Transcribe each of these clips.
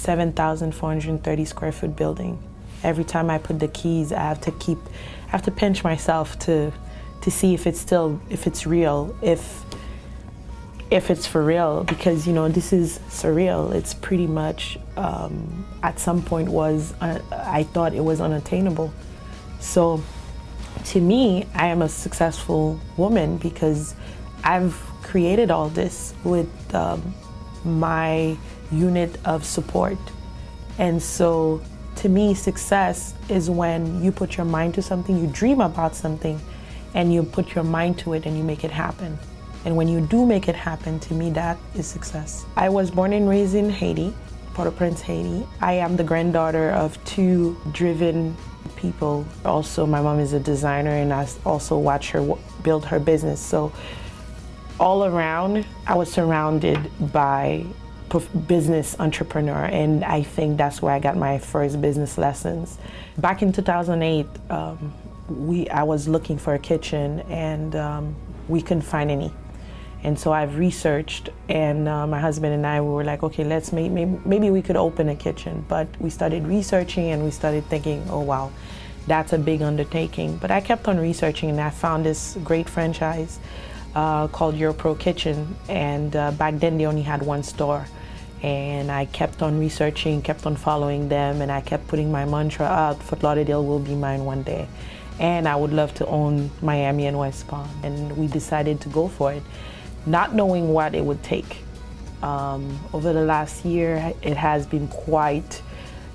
7,430 square foot building. Every time I put the keys, I have to pinch myself to see if it's real, if it's for real, because this is surreal. It's pretty much at some point I thought it was unattainable. So to me, I am a successful woman because I've created all this with my unit of support. And so to me, success is when you put your mind to something, you dream about something, and you put your mind to it and you make it happen. And when you do make it happen, to me, that is success. I was born and raised in Haiti, Port-au-Prince, Haiti. I am the granddaughter of two driven people. Also, my mom is a designer, and I also watch her build her business. So all around, I was surrounded by business entrepreneur, and I think that's where I got my first business lessons. Back in 2008, I was looking for a kitchen, and we couldn't find any. And so I've researched, and my husband and I, we were like, okay, let's maybe we could open a kitchen. But we started researching, and we started thinking, oh wow, that's a big undertaking. But I kept on researching, and I found this great franchise called Europro Kitchen, and back then they only had one store. And I kept on researching, kept on following them, and I kept putting my mantra out, Fort Lauderdale will be mine one day. And I would love to own Miami and West Palm. And we decided to go for it, not knowing what it would take. Over the last year, it has been quite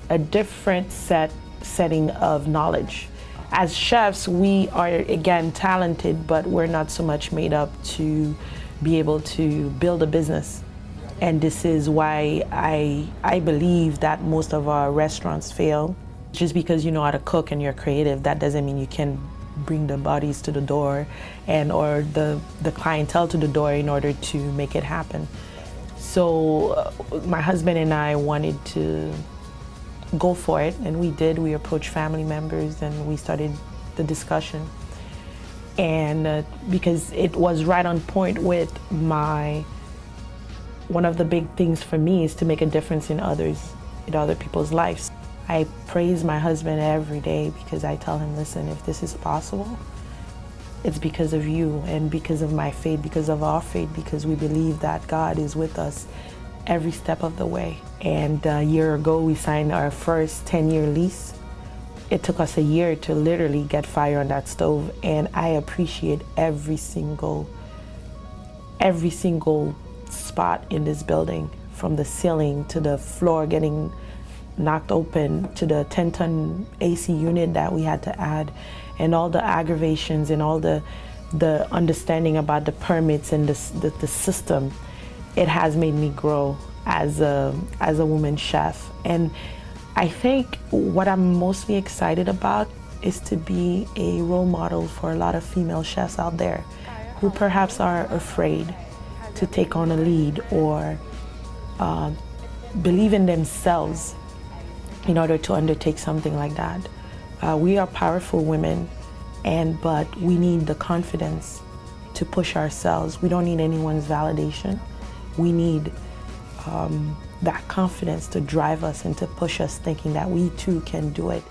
a different setting of knowledge. As chefs, we are, again, talented, but we're not so much made up to be able to build a business. And this is why I believe that most of our restaurants fail. Just because you know how to cook and you're creative, that doesn't mean you can bring the bodies to the door or the clientele to the door in order to make it happen. So my husband and I wanted to go for it, and we did. We approached family members and we started the discussion. And because it was right on point with one of the big things for me is to make a difference in other people's lives. I praise my husband every day because I tell him, listen, if this is possible, it's because of you and because of my faith, because of our faith, because we believe that God is with us every step of the way. And a year ago, we signed our first 10-year lease. It took us a year to literally get fire on that stove, and I appreciate every single spot in this building, from the ceiling to the floor getting knocked open to the 10-ton AC unit that we had to add, and all the aggravations and all the understanding about the permits and the system. It has made me grow as a woman chef. And I think what I'm mostly excited about is to be a role model for a lot of female chefs out there who perhaps are afraid to take on a lead or believe in themselves in order to undertake something like that. We are powerful women, but we need the confidence to push ourselves. We don't need anyone's validation. We need that confidence to drive us and to push us, thinking that we too can do it.